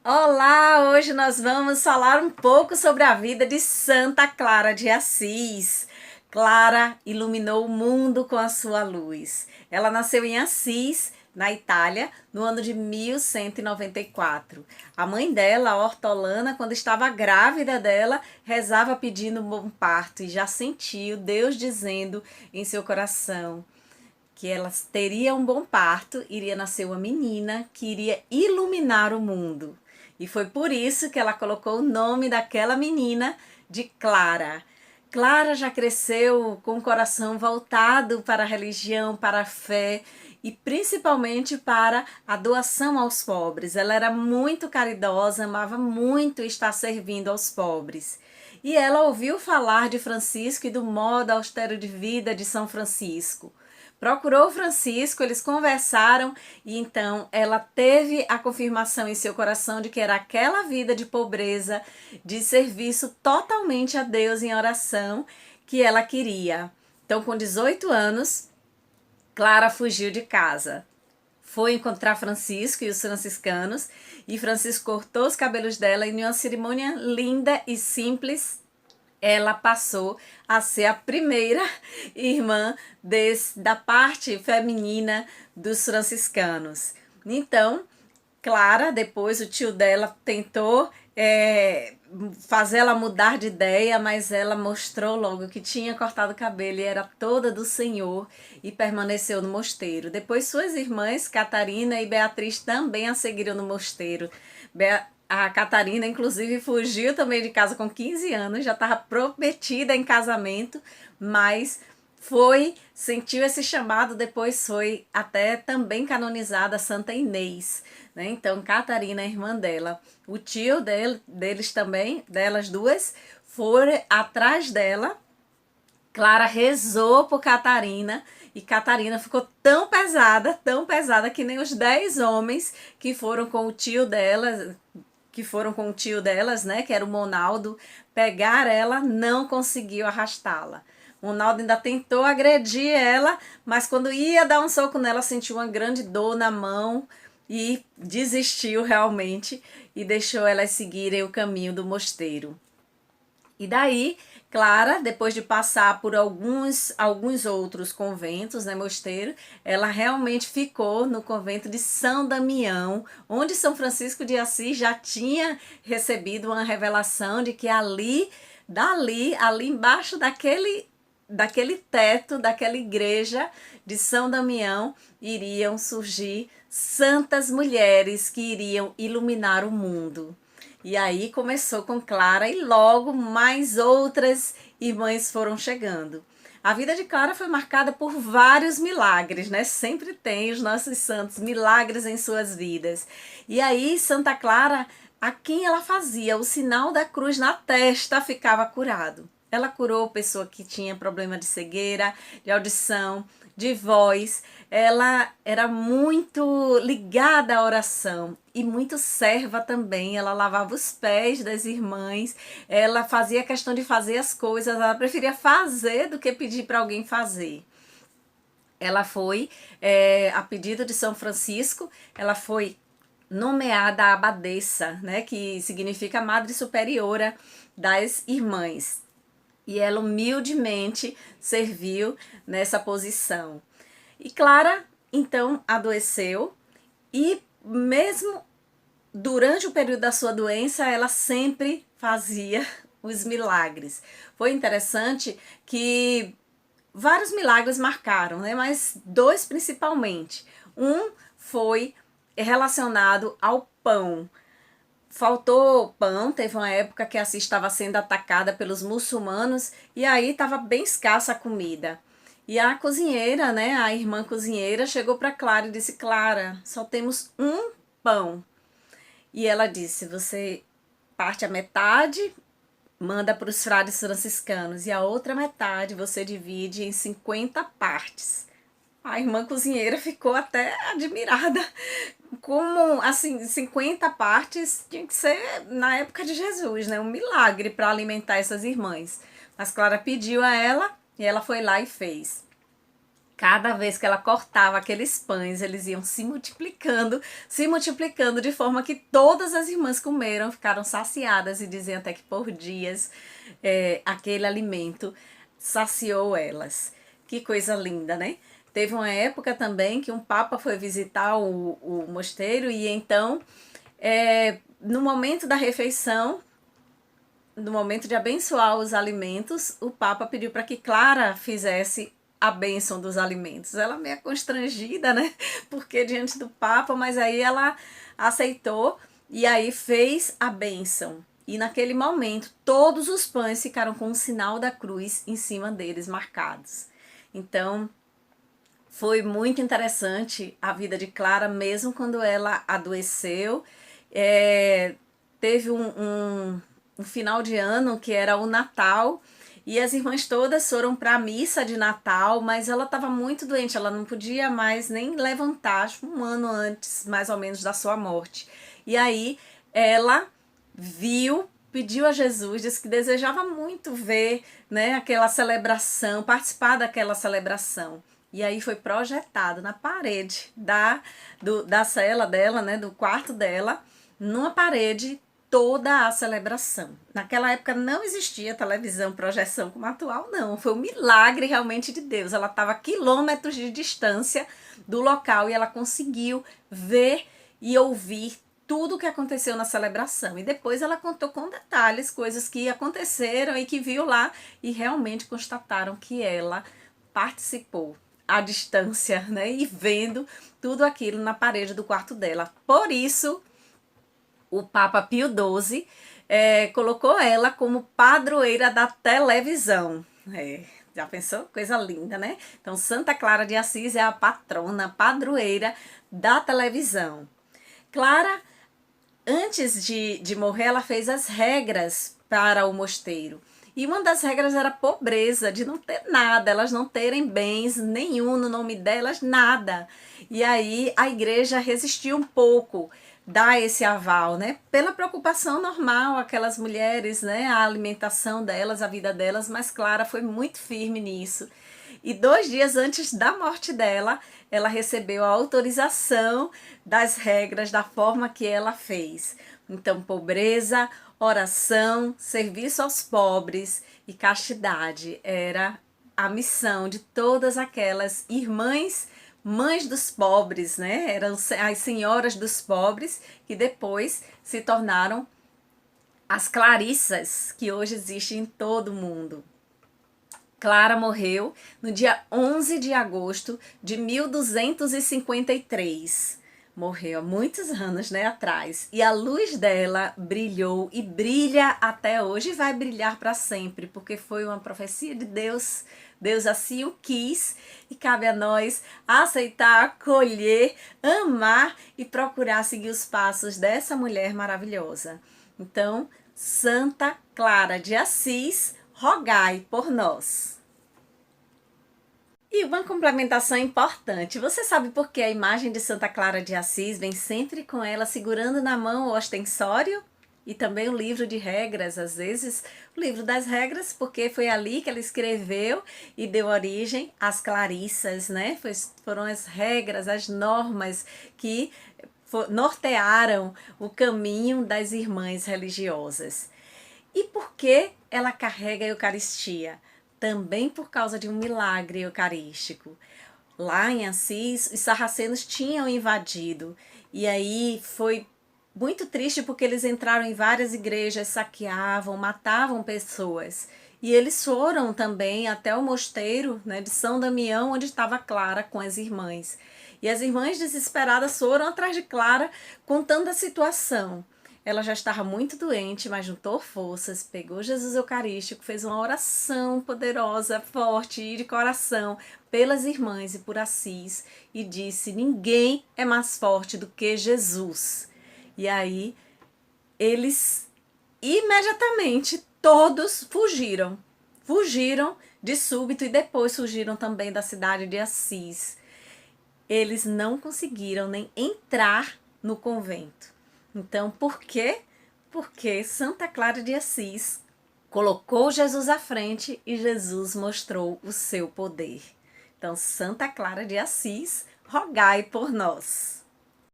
Olá, hoje nós vamos falar um pouco sobre a vida de Santa Clara de Assis. Clara iluminou o mundo com a sua luz. Ela nasceu em Assis, na Itália, no ano de 1194. A mãe dela, a Hortolana, quando estava grávida dela, rezava pedindo um bom parto e já sentiu Deus dizendo em seu coração que ela teria um bom parto, iria nascer uma menina que iria iluminar o mundo. E foi por isso que ela colocou o nome daquela menina de Clara. Clara já cresceu com o coração voltado para a religião, para a fé e principalmente para a doação aos pobres. Ela era muito caridosa, amava muito estar servindo aos pobres. E ela ouviu falar de Francisco e do modo austero de vida de São Francisco. Procurou Francisco, eles conversaram e então ela teve a confirmação em seu coração de que era aquela vida de pobreza, de serviço totalmente a Deus em oração que ela queria. Então, com 18 anos, Clara fugiu de casa. Foi encontrar Francisco e os franciscanos e Francisco cortou os cabelos dela e em uma cerimônia linda e simples ela passou a ser a primeira irmã da parte feminina dos franciscanos. Então, Clara, depois o tio dela tentou fazer ela mudar de ideia, mas ela mostrou logo que tinha cortado o cabelo e era toda do Senhor e permaneceu no mosteiro. Depois suas irmãs, Catarina e Beatriz, também a seguiram no mosteiro. A Catarina, inclusive, fugiu também de casa com 15 anos, já estava prometida em casamento, mas sentiu esse chamado, depois foi até também canonizada Santa Inês, né? Então, Catarina, a irmã dela, o tio deles também, delas duas, foram atrás dela. Clara rezou por Catarina e Catarina ficou tão pesada que nem os 10 homens que foram com o tio delas, né, que era o Monaldo, pegar ela, não conseguiu arrastá-la. Ronaldo ainda tentou agredir ela, mas quando ia dar um soco nela, sentiu uma grande dor na mão e desistiu realmente e deixou elas seguirem o caminho do mosteiro. E daí, Clara, depois de passar por alguns outros conventos, né, mosteiro, ela realmente ficou no convento de São Damião, onde São Francisco de Assis já tinha recebido uma revelação de que ali embaixo daquele teto, daquela igreja de São Damião, iriam surgir santas mulheres que iriam iluminar o mundo. E aí começou com Clara e logo mais outras irmãs foram chegando. A vida de Clara foi marcada por vários milagres, né? Sempre tem os nossos santos milagres em suas vidas. E aí Santa Clara, a quem ela fazia o sinal da cruz na testa, ficava curado. Ela curou pessoa que tinha problema de cegueira, de audição, de voz. Ela era muito ligada à oração e muito serva também. Ela lavava os pés das irmãs, ela fazia questão de fazer as coisas, ela preferia fazer do que pedir para alguém fazer. Ela foi, a pedido de São Francisco, ela foi nomeada abadesa, né, que significa Madre Superiora das Irmãs. E ela humildemente serviu nessa posição. E Clara, então, adoeceu e mesmo durante o período da sua doença, ela sempre fazia os milagres. Foi interessante que vários milagres marcaram, né? Mas dois principalmente. Um foi relacionado ao pão. Faltou pão, teve uma época que Assis estava sendo atacada pelos muçulmanos e aí estava bem escassa a comida. E a cozinheira, né, a irmã cozinheira, chegou para Clara e disse: Clara, só temos um pão. E ela disse: você parte a metade, manda para os frades franciscanos e a outra metade você divide em 50 partes. A irmã cozinheira ficou até admirada. Como, assim, 50 partes tinha que ser na época de Jesus, né? Um milagre para alimentar essas irmãs. Mas Clara pediu a ela e ela foi lá e fez. Cada vez que ela cortava aqueles pães, eles iam se multiplicando de forma que todas as irmãs comeram, ficaram saciadas e diziam até que por dias aquele alimento saciou elas. Que coisa linda, né? Teve uma época também que um papa foi visitar o mosteiro e então, no momento da refeição, no momento de abençoar os alimentos, o papa pediu para que Clara fizesse a bênção dos alimentos. Ela meio constrangida, né? Porque diante do Papa, mas aí ela aceitou e aí fez a bênção. E naquele momento, todos os pães ficaram com o sinal da cruz em cima deles, marcados. Então, foi muito interessante a vida de Clara, mesmo quando ela adoeceu. Teve um final de ano que era o Natal, e as irmãs todas foram para a missa de Natal, mas ela estava muito doente, ela não podia mais nem levantar, acho, um ano antes, mais ou menos, da sua morte. E aí ela pediu a Jesus, disse que desejava muito ver, né, aquela celebração, participar daquela celebração. E aí foi projetado na parede da cela dela, né, do quarto dela, numa parede, toda a celebração. Naquela época não existia televisão, projeção como atual, não. Foi um milagre realmente de Deus. Ela estava a quilômetros de distância do local e ela conseguiu ver e ouvir tudo o que aconteceu na celebração. E depois ela contou com detalhes coisas que aconteceram e que viu lá e realmente constataram que ela participou à distância, né? E vendo tudo aquilo na parede do quarto dela. Por isso, o Papa Pio XII colocou ela como padroeira da televisão. Já pensou? Coisa linda, né? Então, Santa Clara de Assis é a patrona, padroeira da televisão. Clara, antes de morrer, ela fez as regras para o mosteiro. E uma das regras era a pobreza, de não ter nada, elas não terem bens nenhum no nome delas, nada. E aí a igreja resistiu um pouco, dar esse aval, né? Pela preocupação normal, aquelas mulheres, né? A alimentação delas, a vida delas, mas Clara foi muito firme nisso. E 2 dias antes da morte dela, ela recebeu a autorização das regras, da forma que ela fez. Então, pobreza, oração, serviço aos pobres e castidade era a missão de todas aquelas irmãs, mães dos pobres, né? Eram as senhoras dos pobres que depois se tornaram as Clarissas, que hoje existem em todo o mundo. Clara morreu no dia 11 de agosto de 1253. Morreu há muitos anos, né, atrás. E a luz dela brilhou e brilha até hoje e vai brilhar para sempre, porque foi uma profecia de Deus. Deus assim o quis e cabe a nós aceitar, acolher, amar e procurar seguir os passos dessa mulher maravilhosa. Então, Santa Clara de Assis, rogai por nós. E uma complementação importante. Você sabe por que a imagem de Santa Clara de Assis vem sempre com ela segurando na mão o ostensório? E também o livro de regras, às vezes o livro das regras, porque foi ali que ela escreveu e deu origem às Clarissas, né? Foram as regras, as normas que nortearam o caminho das irmãs religiosas. E por que ela carrega a Eucaristia? Também por causa de um milagre eucarístico. Lá em Assis, os sarracenos tinham invadido e aí foi muito triste porque eles entraram em várias igrejas, saqueavam, matavam pessoas. E eles foram também até o mosteiro, né, de São Damião, onde estava Clara com as irmãs. E as irmãs desesperadas foram atrás de Clara contando a situação. Ela já estava muito doente, mas juntou forças, pegou Jesus Eucarístico, fez uma oração poderosa, forte e de coração pelas irmãs e por Assis e disse: ninguém é mais forte do que Jesus. E aí eles imediatamente todos fugiram de súbito e depois fugiram também da cidade de Assis. Eles não conseguiram nem entrar no convento. Então, por quê? Porque Santa Clara de Assis colocou Jesus à frente e Jesus mostrou o seu poder. Então, Santa Clara de Assis, rogai por nós.